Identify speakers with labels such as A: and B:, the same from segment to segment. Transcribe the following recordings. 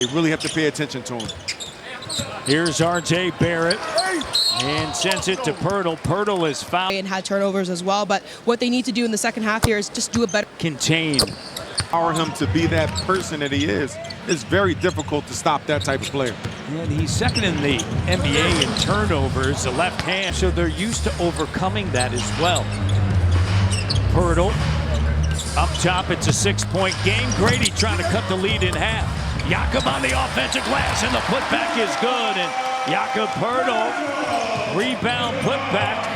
A: You really have to pay attention to him.
B: Here's R.J. Barrett and sends it to Pirtle. Pirtle is fouled.
C: And had turnovers as well, but what they need to do in the second half here is just do a better.
B: Contain.
A: Power him to be that person that he is. It's very difficult to stop that type of player.
B: And he's second in the NBA in turnovers, the left hand, so they're used to overcoming that as well. Pirtle up top, it's a 6-point game. Grady trying to cut the lead in half. Jakob on the offensive glass, and the putback is good. And Jakob Pirtle, rebound putback.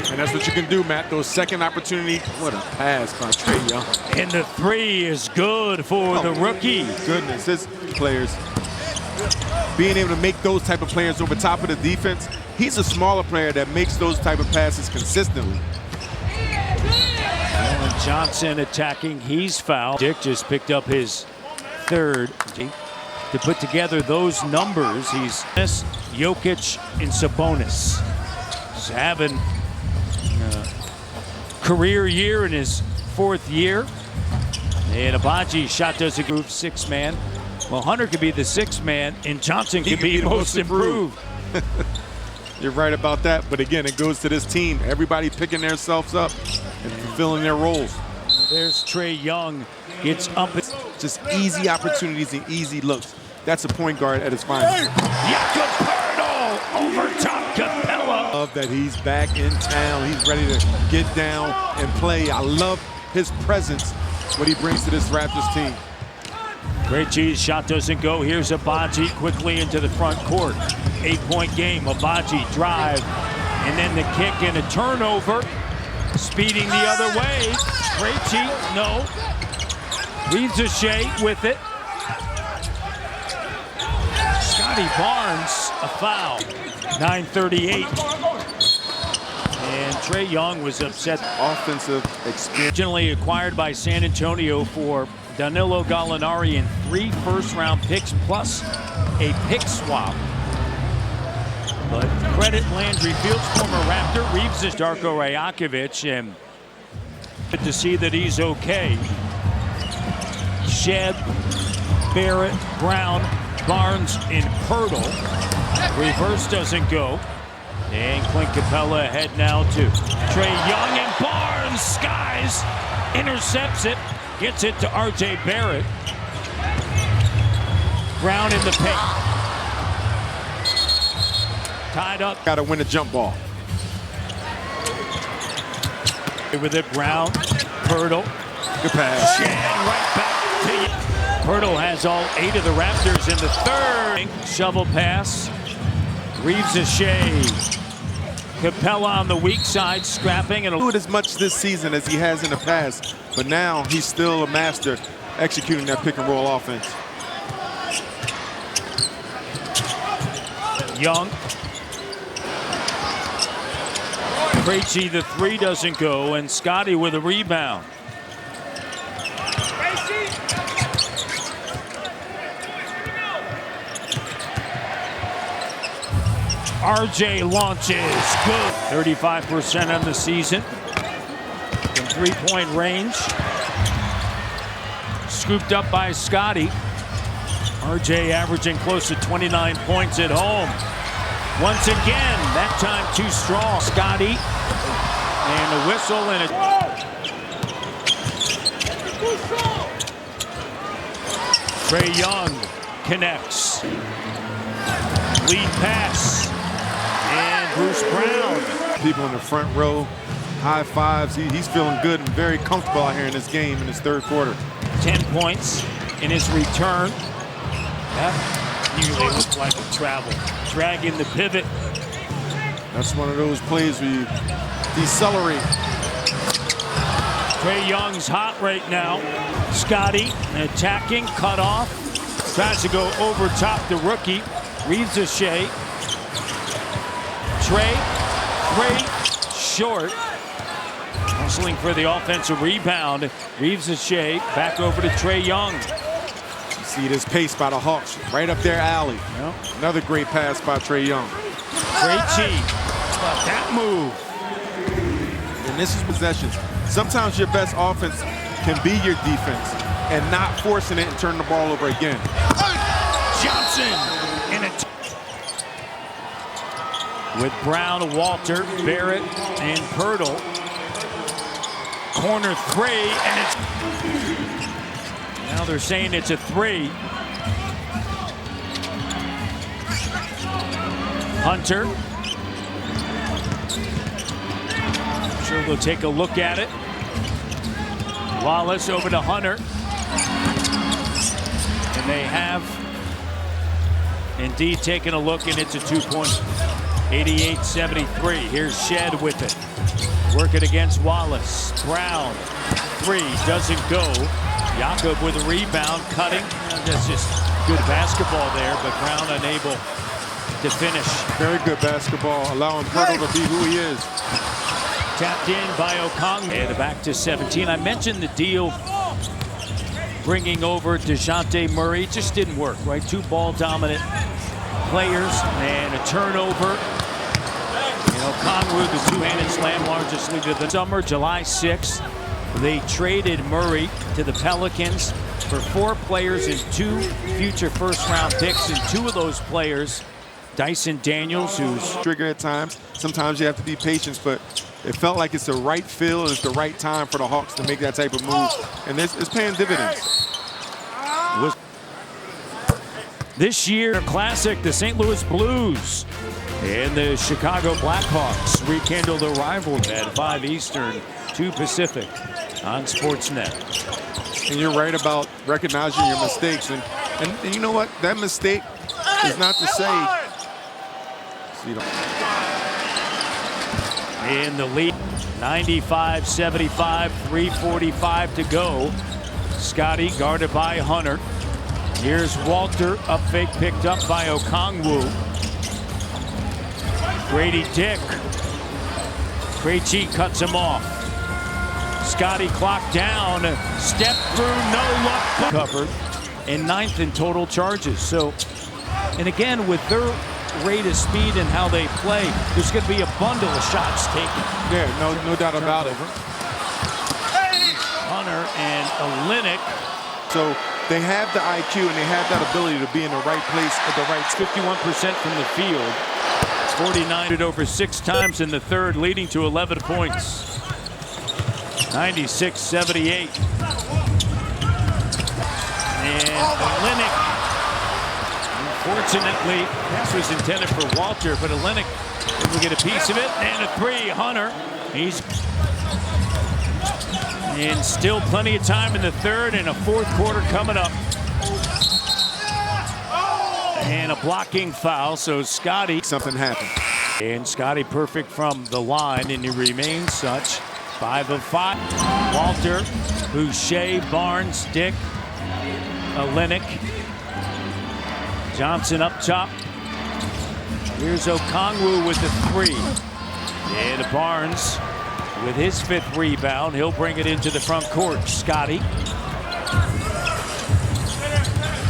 A: And that's what you can do, Matt. Those second opportunity. What a pass by Trae Young.
B: And the three is good for the rookie.
A: Goodness, his players being able to make those type of players over top of the defense. He's a smaller player that makes those type of passes consistently.
B: Alan Johnson attacking. He's fouled. Dick just picked up his third. To put together those numbers, he's Jokic and Sabonis. He's having a career year in his fourth year. And Abaji shot doesn't move, 6-man. Well, Hunter could be the 6-man, and Johnson could be the most improved.
A: You're right about that, but again, it goes to this team. Everybody picking themselves up and fulfilling their roles.
B: There's Trae Young, gets up.
A: Just easy opportunities and easy looks. That's a point guard at his finest.
B: Jakob Pirtle over top Capella.
A: Love that he's back in town. He's ready to get down and play. I love his presence, what he brings to this Raptors team.
B: Great cheese, shot doesn't go. Here's Abaji quickly into the front court. 8-point game, Abaji drive, and then the kick and a turnover. Speeding the other way. Great cheat, no. Leaves a shea with it. Scotty Barnes, a foul. 9:38. And Trae Young was upset.
A: Offensive experience.
B: Originally acquired by San Antonio for Danilo Gallinari and 3 first-round picks plus a pick swap. But credit Landry Fields, former Raptor. Reeves is Darko Rajakovic, and good to see that he's okay. Shedd, Barrett, Brown, Barnes, and Pirtle. Reverse doesn't go. And Clint Capella ahead now to Trae Young, and Barnes skies, intercepts it, gets it to R.J. Barrett. Brown in the paint. Tied up.
A: Got to win a jump ball.
B: With it, Brown, Pirtle.
A: Good pass.
B: Shedd right back to you. Pirtle has all 8 of the Raptors in the third. Shovel pass. Reeves a shea. Capella on the weak side, scrapping. And
A: do it as much this season as he has in the past, but now he's still a master executing that pick and roll offense.
B: Young. Krejci, the 3 doesn't go, and Scotty with a rebound. RJ launches, good. 35% on the season from 3-point range. Scooped up by Scotty. RJ averaging close to 29 points at home. Once again, that time too strong. Scotty, and a whistle and a... Trae Young connects. Lead pass. And Bruce Brown.
A: People in the front row, high fives. He's feeling good and very comfortable out here in this game in his third quarter.
B: 10 points in his return. That nearly looked like a travel. Dragging the pivot.
A: That's one of those plays where you decelerate.
B: Trae Young's hot right now. Scotty attacking, cut off. Tries to go over top the rookie. Reeves a shea. Trae, 3, short. Hustling for the offensive rebound. Reeves a shea. Back over to Trae Young.
A: You see this pace by the Hawks right up their alley.
B: Yep.
A: Another great pass by Trae Young.
B: Great cheat. That move.
A: And this is possessions. Sometimes your best offense can be your defense. and not forcing it and turning the ball over again.
B: Johnson in it. With Brown, Walter, Barrett, and Pirtle. Corner three, and it's... Now they're saying it's a three. Hunter. I'm sure they'll take a look at it. Wallace over to Hunter. And they have indeed taken a look, and it's a two-point. 88-73. Here's Shed with it. Working against Wallace. Brown, three, doesn't go. Jakob with a rebound, cutting. That's just good basketball there, but Brown unable to finish.
A: Very good basketball, allowing Pirtle to be who he is.
B: Tapped in by Okongwu. And back to 17. I mentioned the deal bringing over DeJounte Murray. It just didn't work, right? Two ball-dominant players and a turnover. Okongwu, the two-handed slam, largest lead of the summer. July 6th, they traded Murray to the Pelicans for 4 players and 2 future first-round picks, and 2 of those players, Dyson Daniels, who's
A: trigger at times. Sometimes you have to be patient, but it felt like it's the right feel and it's the right time for the Hawks to make that type of move, and it's paying dividends.
B: This year, classic, the St. Louis Blues and the Chicago Blackhawks rekindle their rivalry at 5 Eastern, 2 Pacific on Sportsnet.
A: And you're right about recognizing your mistakes. And you know what? That mistake is not to say.
B: In the lead, 95-75, 3:45 to go. Scotty guarded by Hunter. Here's Walter, up fake, picked up by Okongwu. Grady Dick. Krejci cuts him off. Scotty clocked down, step through, no luck. Covered, and 9th in total charges. So, and again, with their rate of speed and how they play, there's going to be a bundle of shots taken.
A: Yeah, no doubt about it.
B: Hunter and Olynyk.
A: So they have the IQ and they have that ability to be in the right place at the right.
B: 51% from the field. 49 over 6 times in the third, leading to 11 points. 96-78. And Olynyk, unfortunately, this was intended for Walter, but Olynyk will get a piece of it, and a 3. Hunter, he's and still plenty of time in the third, and a 4th quarter coming up. And a blocking foul, so Scotty.
A: Something happened.
B: And Scotty perfect from the line, and he remains such. 5 of 5. Walter, Boucher, Barnes, Dick, Olynyk. Johnson up top. Here's Okongwu with the 3. And Barnes with his 5th rebound. He'll bring it into the front court. Scotty.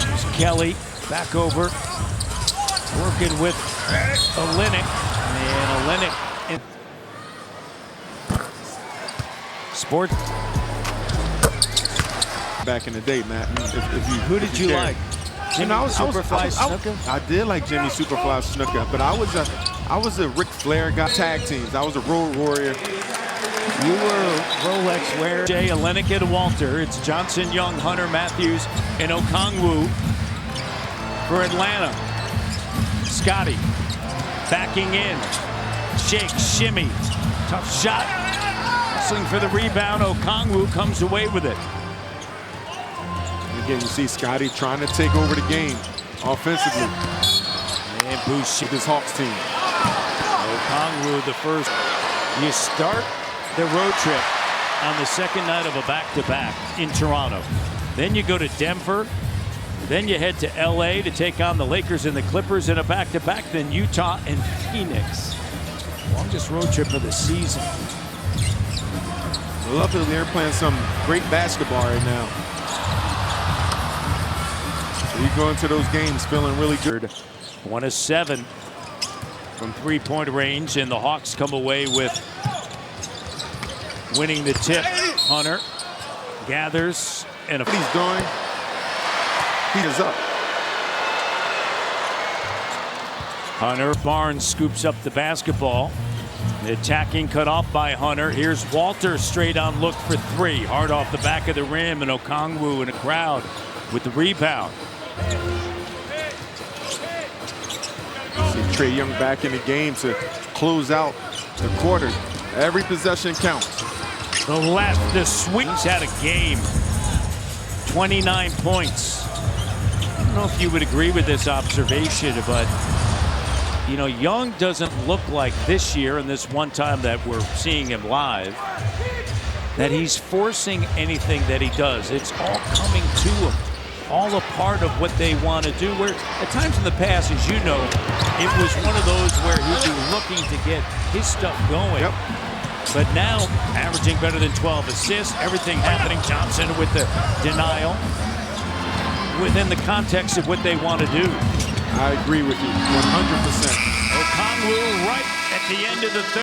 B: Here's Kelly back over. Working with Olynyk. And Olynyk. Sport.
A: Back in the day, Matt.
B: Who did you like? Jimmy Superfly Snuka?
A: I did like Jimmy Superfly Snuka, but I was a Ric Flair guy. Tag teams. I was a Road Warrior.
B: You were a Rolex wearer. Jay, Olynyk, and Walter. It's Johnson, Young, Hunter, Matthews, and Okongwu for Atlanta. Scotty backing in. Shake, shimmy. Tough shot. Wrestling for the rebound. Okongwu comes away with it.
A: Again, you see Scotty trying to take over the game offensively.
B: And Boucher,
A: this Hawks team.
B: Okongwu, the first. You start the road trip on the second night of a back-to-back in Toronto. Then you go to Denver. Then you head to LA to take on the Lakers and the Clippers in a back-to-back. Then Utah and Phoenix. Longest road trip of the season.
A: I love that they're playing some great basketball right now. You go into those games feeling really good.
B: 1 of 7 from 3-point range, and the Hawks come away with winning the tip. Hunter gathers and
A: What he's doing, he is up.
B: Hunter Barnes scoops up the basketball. The attacking cut off by Hunter. Here's Walter straight on look for three. Hard off the back of the rim, and Okongwu in a crowd with the rebound.
A: See Trae Young back in the game to close out the quarter. Every possession counts.
B: The left, the sweep. He's had a game. 29 points. I don't know if you would agree with this observation, but you know, Young doesn't look like this year, and this one time that we're seeing him live, that he's forcing anything that he does. It's all coming to him, all a part of what they want to do. Where at times in the past, as you know, it was one of those where he'd be looking to get his stuff going.
A: Yep.
B: But now, averaging better than 12 assists, everything happening. Johnson with the denial within the context of what they want to do.
A: I agree with you 100%.
B: Okongwu right at the end of the third.